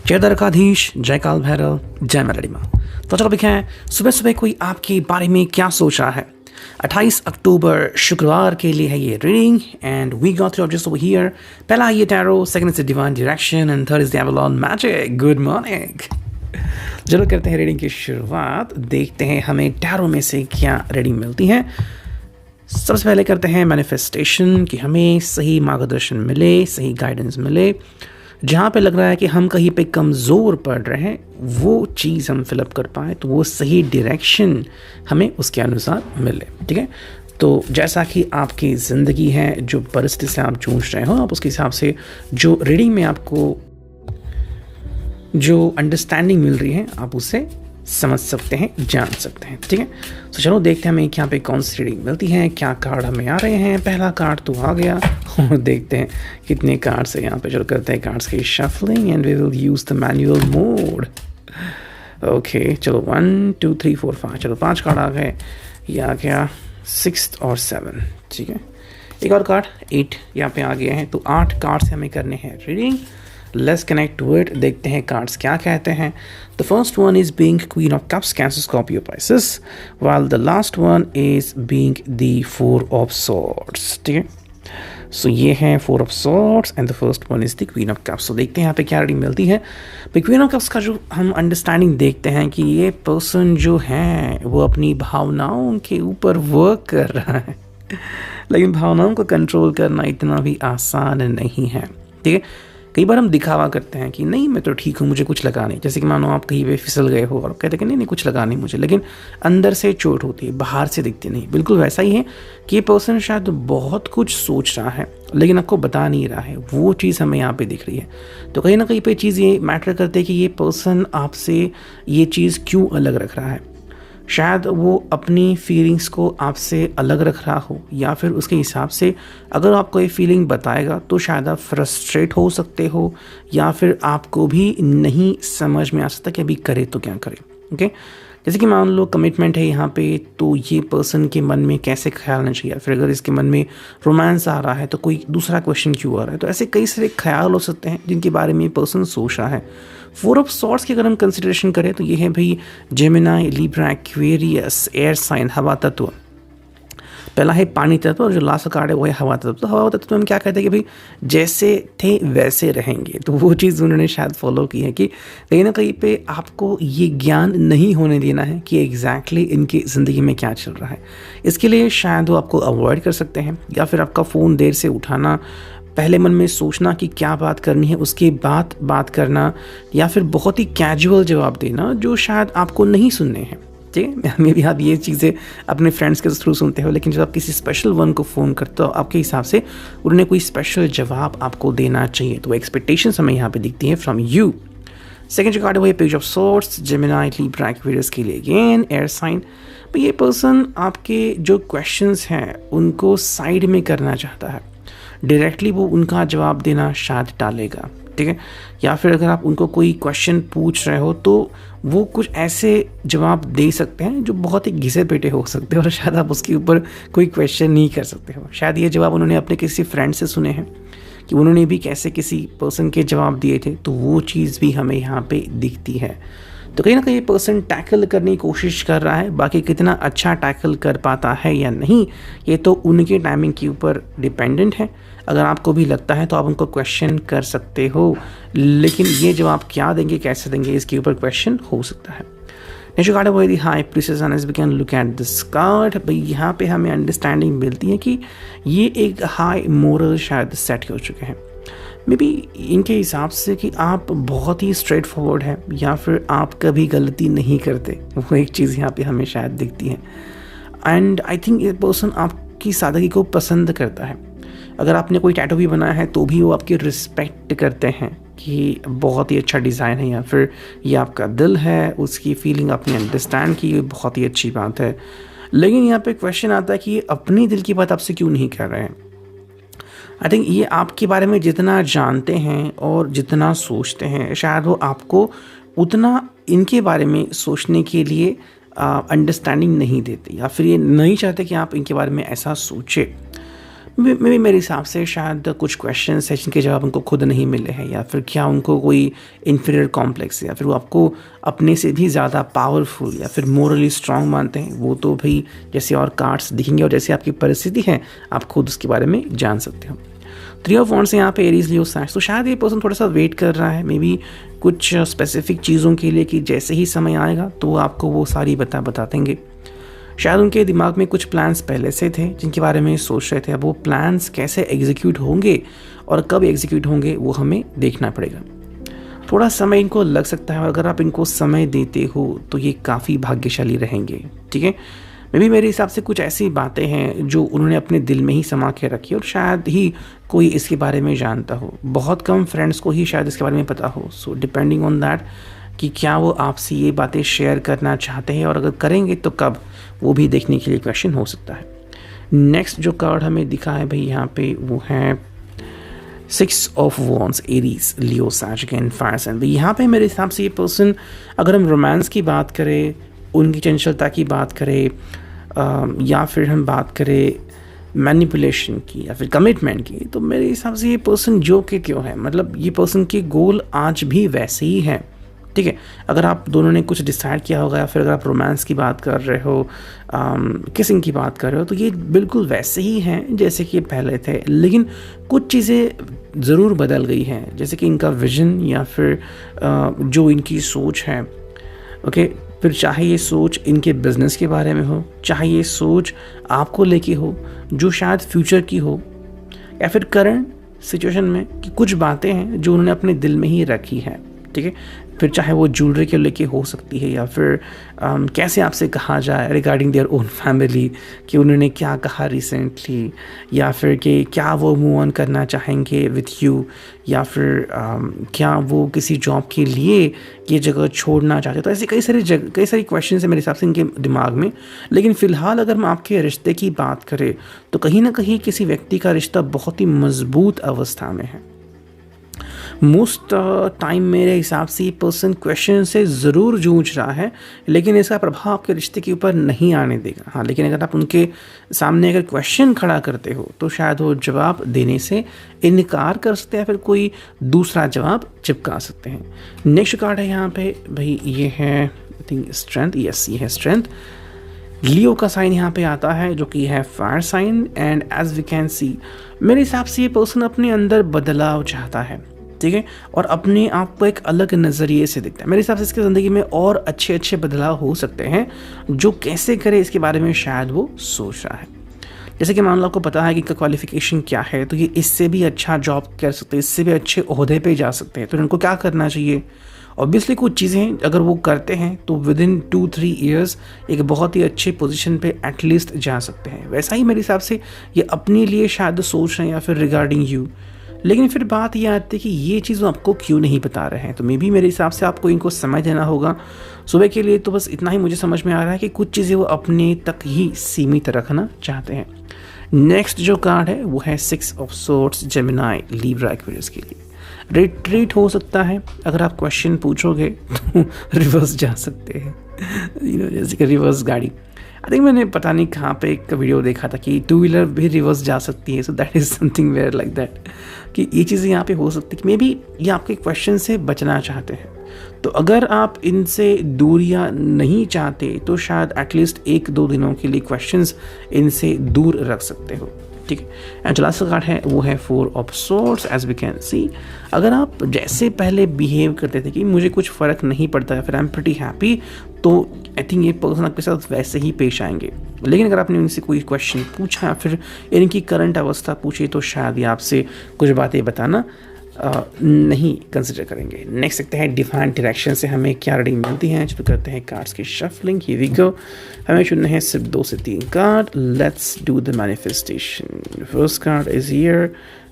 जय द्वारकाधीश, जय काल भैरव, जय मेलडी माँ। तो चलो है सुबह सुबह कोई आपके बारे में क्या सोच रहा है। 28 अक्टूबर शुक्रवार के लिए है ये reading and we got through just over here. पहला ये tarot, second is the divine direction and third is the Avalon magic. Good morning. चलो करते हैं रीडिंग की शुरुआत। देखते हैं हमें टैरो में से क्या रीडिंग मिलती है। सबसे पहले करते हैं मैनिफेस्टेशन कि हमें सही मार्गदर्शन मिले, सही गाइडेंस मिले। जहाँ पे लग रहा है कि हम कहीं पे कमज़ोर पड़ रहे हैं वो चीज़ हम फिलअप कर पाएँ, तो वो सही डायरेक्शन हमें उसके अनुसार मिले। ठीक है, तो जैसा कि आपकी ज़िंदगी है, जो परिस्थिति से आप जूझ रहे हो, आप उसके हिसाब से जो रीडिंग में आपको जो अंडरस्टैंडिंग मिल रही है आप उसे समझ सकते हैं, जान सकते हैं। ठीक है, तो चलो देखते हैं हमें यहाँ पे कौन सी रीडिंग मिलती है, क्या कार्ड हमें आ रहे हैं। पहला कार्ड तो आ गया और देखते हैं कितने कार्ड्स है यहाँ पे। चलो करते हैं कार्ड्स की shuffling and we will use the manual mode. Okay, चलो 1 2 3 4 5, चलो 5 कार्ड आ गए। ये आ गया 6 और 7। ठीक है, एक और कार्ड 8 यहाँ पे आ गए हैं। तो 8 कार्ड से हमें करने हैं reading. Let's connect to it, देखते हैं कार्ड्स क्या कहते हैं। The first one is being queen of cups, Cancer, Scorpio, Pisces, while the last one is being the 4 of swords. ठीक है, सो ये है 4 of swords and the first one is the queen of cups. तो देखते हैं यहाँ पे क्या रीडिंग मिलती है। क्वीन ऑफ कप्स का जो हम अंडरस्टैंडिंग देखते हैं कि ये पर्सन जो है वो अपनी भावनाओं के ऊपर वर्क कर रहा है, लेकिन भावनाओं को कंट्रोल करना इतना भी आसान नहीं है। ठीक है, कई बार हम दिखावा करते हैं कि नहीं मैं तो ठीक हूँ, मुझे कुछ लगा नहीं। जैसे कि मानो आप कहीं पे फिसल गए हो और कहते हैं कि नहीं कुछ लगा नहीं मुझे, लेकिन अंदर से चोट होती है, बाहर से दिखती नहीं। बिल्कुल वैसा ही है कि ये पर्सन शायद बहुत कुछ सोच रहा है लेकिन आपको बता नहीं रहा है, वो चीज़ हमें यहाँ पे दिख रही है। तो कहीं ना कहीं पे चीज़ ये मैटर करते हैं कि ये पर्सन आपसे ये चीज़ क्यों अलग रख रहा है। शायद वो अपनी फीलिंग्स को आपसे अलग रख रहा हो, या फिर उसके हिसाब से अगर आपको ये फीलिंग बताएगा तो शायद आप फ्रस्ट्रेट हो सकते हो, या फिर आपको भी नहीं समझ में आ सकता कि अभी करे तो क्या करे। ओके, जैसे कि मान लो कमिटमेंट है यहाँ पे, तो ये पर्सन के मन में कैसे ख्याल आना चाहिए। फिर अगर इसके मन में रोमांस आ रहा है तो कोई दूसरा क्वेश्चन क्यों आ रहा है। तो ऐसे कई सारे ख्याल हो सकते हैं जिनके बारे में ये पर्सन सोच रहा है। 4 ऑफ सॉर्ड्स की अगर हम कंसिडरेशन करें तो ये है भाई Gemini, Libra, Aquarius, air sign, हवा तत्व। पहला है पानी तत्व और जो लास्ट कार्ड है वो है हवा तत्व। तो हवा तत्व में हम क्या कहते हैं कि भाई जैसे थे वैसे रहेंगे। तो वो चीज़ उन्होंने शायद फॉलो की है कि कहीं ना कहीं पे आपको ये ज्ञान नहीं होने देना है कि एग्जैक्टली इनकी ज़िंदगी में क्या चल रहा है। इसके लिए शायद वो आपको अवॉइड कर सकते हैं, या फिर आपका फ़ोन देर से उठाना, पहले मन में सोचना कि क्या बात करनी है, उसके बाद बात करना, या फिर बहुत ही कैजुअल जवाब देना जो शायद आपको नहीं सुनने हैं। ठीक है, मे भी आप ये चीज़ें अपने फ्रेंड्स के थ्रू सुनते हो, लेकिन जब आप किसी स्पेशल वन को फ़ोन करते हो आपके हिसाब से उन्होंने कोई स्पेशल जवाब आपको देना चाहिए। तो एक्सपेक्टेशंस हमें यहाँ पे दिखती हैं फ्रॉम यू। सेकंड जो कार्ड है वो page of swords, Gemini, Libra, Aquarius के लिए अगेन एयर साइन। तो ये पर्सन आपके जो क्वेश्चंस हैं उनको साइड में करना चाहता है, डायरेक्टली वो उनका जवाब देना शायद टालेगा। ठीक है, या फिर अगर आप उनको कोई क्वेश्चन पूछ रहे हो तो वो कुछ ऐसे जवाब दे सकते हैं जो बहुत ही घिसे पेटे हो सकते हैं और शायद आप उसके ऊपर कोई क्वेश्चन नहीं कर सकते हो। शायद ये जवाब उन्होंने अपने किसी फ्रेंड से सुने हैं कि उन्होंने भी कैसे किसी पर्सन के जवाब दिए थे, तो वो चीज़ भी हमें यहाँ पे दिखती है। तो कहीं ना कहीं पर्सन टैकल करने की कोशिश कर रहा है, बाकी कितना अच्छा टैकल कर पाता है या नहीं ये तो उनके टाइमिंग के ऊपर डिपेंडेंट है। अगर आपको भी लगता है तो आप उनको क्वेश्चन कर सकते हो, लेकिन ये जवाब क्या देंगे, कैसे देंगे, इसके ऊपर क्वेश्चन हो सकता है। नेक्स्ट कार्ड है वो high priestess and we can look at this card. भाई यहाँ पे हमें अंडरस्टैंडिंग मिलती है कि ये एक हाई मोरल शायद सेट हो चुके हैं। मे बी इनके हिसाब से कि आप बहुत ही स्ट्रेट फॉरवर्ड है, या फिर आप कभी गलती नहीं करते, वो एक चीज़ यहाँ पे हमें शायद दिखती है। एंड आई थिंक ये पर्सन आपकी सादगी को पसंद करता है। अगर आपने कोई टैटू भी बनाया है तो भी वो आपकी रिस्पेक्ट करते हैं कि बहुत ही अच्छा डिज़ाइन है, या फिर ये आपका दिल है, उसकी फीलिंग आपने अंडरस्टैंड की, ये बहुत ही अच्छी बात है। लेकिन यहाँ पे क्वेश्चन आता है कि ये अपनी दिल की बात आपसे क्यों नहीं कर रहे हैं। आई थिंक ये आपके बारे में जितना जानते हैं और जितना सोचते हैं शायद वो आपको उतना इनके बारे में सोचने के लिए अंडरस्टैंडिंग नहीं देते, या फिर ये नहीं चाहते कि आप इनके बारे में ऐसा सोचें। मे मेरे हिसाब से शायद कुछ क्वेश्चन है जिनके जवाब उनको खुद नहीं मिले हैं, या फिर क्या उनको कोई इन्फीरियर कॉम्प्लेक्स है, या फिर वो आपको अपने से भी ज़्यादा पावरफुल या फिर मोरली स्ट्रांग मानते हैं। वो तो भाई जैसे और कार्ड्स दिखेंगे और जैसे आपकी परिस्थिति है आप खुद उसके बारे में जान सकते हो। 3 ऑफ वॉन्ड्स यहाँ पे एरीज लियो साइंस, तो शायद ये पर्सन थोड़ा सा वेट कर रहा है मे बी कुछ स्पेसिफिक चीज़ों के लिए कि जैसे ही समय आएगा तो आपको वो सारी बता देंगे। शायद उनके दिमाग में कुछ प्लान्स पहले से थे जिनके बारे में सोच रहे थे, अब वो प्लान्स कैसे एग्जीक्यूट होंगे और कब एग्जीक्यूट होंगे वो हमें देखना पड़ेगा। थोड़ा समय इनको लग सकता है और अगर आप इनको समय देते हो तो ये काफ़ी भाग्यशाली रहेंगे, ठीक है। मे भी मेरे हिसाब से कुछ ऐसी बातें हैं जो उन्होंने अपने दिल में ही समा के रखी और शायद ही कोई इसके बारे में जानता हो। बहुत कम फ्रेंड्स को ही शायद इसके बारे में पता हो। सो डिपेंडिंग ऑन दैट कि क्या वो आपसे ये बातें शेयर करना चाहते हैं और अगर करेंगे तो कब, वो भी देखने के लिए क्वेश्चन हो सकता है। नेक्स्ट जो कार्ड हमें दिखा है भाई यहाँ पे वो है 6 of wands, Aries Leo Sagittarius fire sign. भाई यहाँ पे मेरे हिसाब से ये पर्सन, अगर हम रोमांस की बात करें, उनकी चंचलता की बात करें या फिर हम बात करें मैनिपुलेशन की या फिर कमिटमेंट की, तो मेरे हिसाब से ये पर्सन जो कि क्यों है, मतलब ये पर्सन के गोल आज भी वैसे ही हैं, ठीक है। अगर आप दोनों ने कुछ डिसाइड किया होगा या फिर अगर आप रोमांस की बात कर रहे हो, किसिंग की बात कर रहे हो, तो ये बिल्कुल वैसे ही हैं जैसे कि पहले थे, लेकिन कुछ चीज़ें ज़रूर बदल गई हैं, जैसे कि इनका विजन या फिर जो इनकी सोच है, ओके। फिर चाहे ये सोच इनके बिजनेस के बारे में हो, चाहे ये सोच आपको लेके हो जो शायद फ्यूचर की हो, या फिर करंट सिचुएशन में कि कुछ बातें हैं जो उन्होंने अपने दिल में ही रखी हैं, ठीक है। फिर चाहे वो ज्वेलरी के लेके हो सकती है या फिर कैसे आपसे कहा जाए रिगार्डिंग देयर ओन फैमिली कि उन्होंने क्या कहा रिसेंटली, या फिर कि क्या वो मूव ऑन करना चाहेंगे विथ यू, या फिर क्या वो किसी जॉब के लिए ये जगह छोड़ना चाहते। तो ऐसे कई सारी क्वेश्चन है मेरे हिसाब से इनके दिमाग में। लेकिन फ़िलहाल अगर हम आपके रिश्ते की बात करें तो कहीं ना कहीं किसी व्यक्ति का रिश्ता बहुत ही मजबूत अवस्था में है। मोस्ट टाइम मेरे हिसाब से ये पर्सन क्वेश्चन से ज़रूर जूझ रहा है, लेकिन इसका प्रभाव आपके रिश्ते के ऊपर नहीं आने देगा। हाँ, लेकिन अगर आप उनके सामने अगर क्वेश्चन खड़ा करते हो तो शायद वो जवाब देने से इनकार कर सकते हैं, फिर कोई दूसरा जवाब चिपका सकते हैं। नेक्स्ट कार्ड है यहाँ पे भाई, ये है आई थिंक स्ट्रेंथ, यस ये है स्ट्रेंथ। लियो का साइन यहाँ पे आता है जो कि है fire sign, and as we can see मेरे हिसाब से ये पर्सन अपने अंदर बदलाव चाहता है, ठीक है, और अपने आप को एक अलग नज़रिए से दिखता है। मेरे हिसाब से इसकी ज़िंदगी में और अच्छे बदलाव हो सकते हैं, जो कैसे करे इसके बारे में शायद वो सोच रहा है। जैसे कि मान लो आपको पता है कि क्वालिफिकेशन क्या है, तो ये इससे भी अच्छा जॉब कर सकते हैं, इससे भी अच्छे ओहदे पे जा सकते हैं, तो इनको क्या करना चाहिए। ऑब्वियसली कुछ चीज़ें अगर वो करते हैं तो विद इन 2-3 ईयर्स एक बहुत ही अच्छे पोजीशन पे एटलीस्ट जा सकते हैं। वैसा ही मेरे हिसाब से ये अपने लिए शायद सोच रहे हैं या फिर रिगार्डिंग यू। लेकिन फिर बात यह आती है कि ये चीज़ वो आपको क्यों नहीं बता रहे हैं, तो मे भी मेरे हिसाब से आपको इनको समय देना होगा। सुबह के लिए तो बस इतना ही मुझे समझ में आ रहा है कि कुछ चीज़ें वो अपने तक ही सीमित रखना चाहते हैं। नेक्स्ट जो कार्ड है वो है 6 of swords, Gemini, Libra, Aquarius के लिए रिट्रीट हो सकता है। अगर आप क्वेश्चन पूछोगे तो रिवर्स जा सकते हैं, जैसे कि रिवर्स गाड़ी। आई थिंक मैंने पता नहीं कहाँ पे एक वीडियो देखा था कि 2 व्हीलर भी रिवर्स जा सकती है। So that is something where like that कि ये चीज़ें यहाँ पे हो सकती है कि मे बी ये आपके क्वेश्चन से बचना चाहते हैं। तो अगर आप इनसे दूरियाँ नहीं चाहते तो शायद एटलीस्ट 1-2 दिनों के लिए क्वेश्चंस इनसे दूर रख सकते हो, ठीक है। एंड जो लास्ट कार्ड है वो है 4 of swords, as we can see. अगर आप जैसे पहले बिहेव करते थे कि मुझे कुछ फ़र्क नहीं पड़ता है, फिर आई एम प्रीटी हैप्पी, तो आई थिंक ये पर्सन आपके साथ वैसे ही पेश आएंगे। लेकिन अगर आपने उनसे कोई क्वेश्चन पूछा या फिर इनकी करंट अवस्था पूछी तो शायद ये आपसे कुछ बातें बताना नहीं कंसिडर करेंगे। नेक्स्ट देखते हैं डिफाइन डायरेक्शन से हमें क्या रीडिंग मिलती है। शुरू करते हैं कार्ड्स की शफलिंग। हियर वी गो। हमें चुनने हैं सिर्फ 2 से 3 card. Let's do the manifestation. First card is here,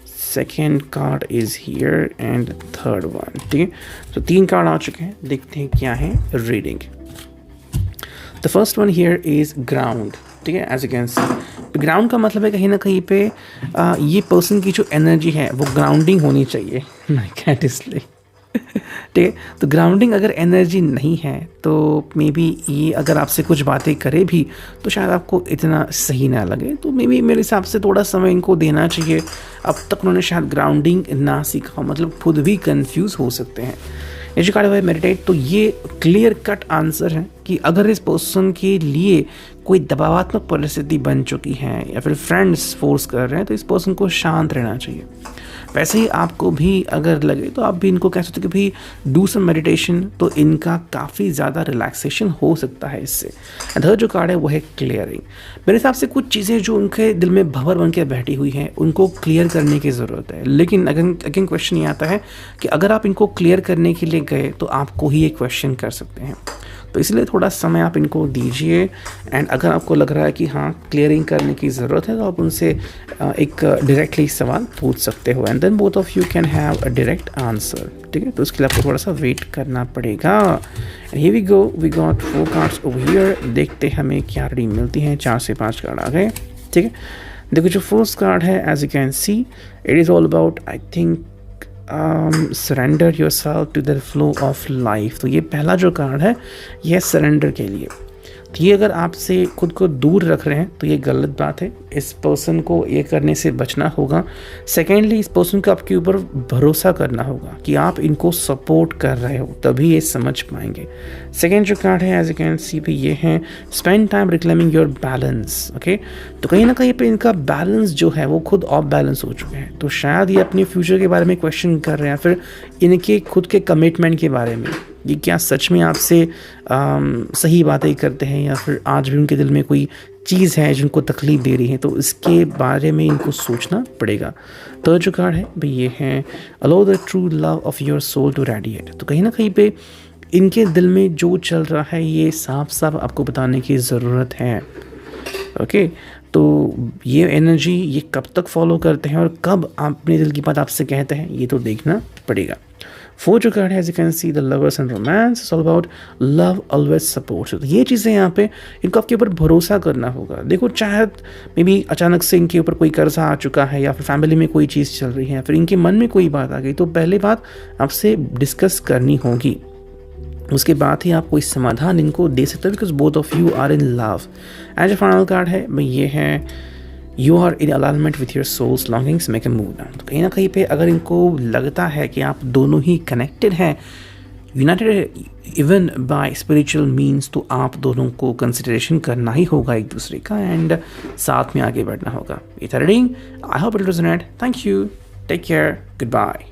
second card is here and third one, ठीक है। तो 3 कार्ड आ चुके हैं, देखते हैं क्या है reading. The first one here is ground, ठीक है। As you can see ground का मतलब है कहीं ना कहीं पे ये पर्सन की जो एनर्जी है वो ग्राउंडिंग होनी चाहिए। माय कैट इज लाइक ठीक है। तो ग्राउंडिंग अगर एनर्जी नहीं है तो मे बी ये अगर आपसे कुछ बातें करे भी तो शायद आपको इतना सही ना लगे। तो मे बी मेरे हिसाब से थोड़ा समय इनको देना चाहिए। अब तक उन्होंने शायद ग्राउंडिंग ना सीखा, मतलब खुद भी कंफ्यूज हो सकते हैं। ये जो कार्ड है मेडिटेट, तो ये क्लियर कट आंसर है कि अगर इस पर्सन के लिए कोई दबावात्मक परिस्थिति बन चुकी है या फिर फ्रेंड्स फोर्स कर रहे हैं तो इस पर्सन को शांत रहना चाहिए। वैसे ही आपको भी अगर लगे तो आप भी इनको कह सकते हो कि भाई डू सम मेडिटेशन, तो इनका काफ़ी ज़्यादा रिलैक्सेशन हो सकता है इससे। अदर जो कार्ड है वो है क्लियरिंग। मेरे हिसाब से कुछ चीज़ें जो उनके दिल में भंवर बन के बैठी हुई हैं उनको क्लियर करने की ज़रूरत है। लेकिन अगेन क्वेश्चन ये आता है कि अगर आप इनको क्लियर करने के लिए गए तो आपको ही एक क्वेश्चन कर सकते हैं। तो इसलिए थोड़ा समय आप इनको दीजिए। एंड अगर आपको लग रहा है कि हाँ क्लियरिंग करने की ज़रूरत है तो आप उनसे एक डायरेक्टली सवाल पूछ सकते हो and then both of you can have a direct answer. ठीक है, तो उसके लिए आपको थोड़ा सा वेट करना पड़ेगा। And here we go, we got 4 cards over here. देखते हमें क्या रीडिंग मिलती है। 4 से 5 कार्ड आ गए। ठीक है, देखो जो फर्स्ट कार्ड है as you can see it is all about I think surrender yourself to the flow of life. तो ये पहला जो कार्ड है ये सरेंडर के लिए। तो ये अगर आपसे खुद को दूर रख रहे हैं तो ये गलत बात है। इस पर्सन को ये करने से बचना होगा। सेकेंडली इस पर्सन को आपके ऊपर भरोसा करना होगा कि आप इनको सपोर्ट कर रहे हो, तभी ये समझ पाएंगे। सेकेंड जो कार्ड है एज यू कैन सी भी ये है spend time reclaiming your balance. Okay, तो कहीं ना कहीं पे इनका बैलेंस जो है वो खुद ऑफ बैलेंस हो चुके हैं। तो शायद ये अपने फ्यूचर के बारे में क्वेश्चन कर रहे हैं, फिर इनके खुद के कमिटमेंट के बारे में, ये क्या सच में आपसे सही बातें करते हैं या फिर आज भी उनके दिल में कोई चीज़ है जिनको तकलीफ़ दे रही है। तो इसके बारे में इनको सोचना पड़ेगा। तो जो कार्ड है भाई ये है allow the true love of your soul to radiate. तो कहीं ना कहीं पे इनके दिल में जो चल रहा है ये साफ साफ आपको बताने की ज़रूरत है। ओके, तो ये एनर्जी ये कब तक फॉलो करते हैं और कब अपने दिल की बात आपसे कहते हैं ये तो देखना पड़ेगा। 4 जो कार्ड है as you can see the lovers and romance, it's all about love always support. तो ये चीज़ें यहाँ पे इनको आपके ऊपर भरोसा करना होगा। देखो चाहे मे बी अचानक से इनके ऊपर कोई कर्जा आ चुका है या फिर फैमिली में कोई चीज़ चल रही है या फिर इनके मन में कोई बात आ गई, तो पहले बात आपसे डिस्कस करनी होगी। उसके बाद ही आप कोई समाधान इनको दे सकते हो because both of you are in love. And जो फाइनल कार्ड है भाई ये है you are in alignment with your souls longings make a move down. तो कहीं ना कहीं पे अगर इनको लगता है कि आप दोनों ही कनेक्टेड हैं, United even bye spiritual means, तो आप दोनों को कंसिडरेशन करना ही होगा एक दूसरे का एंड साथ में आगे बढ़ना होगा। ये था reading. I hope it resonate. Thank you, take care, good bye.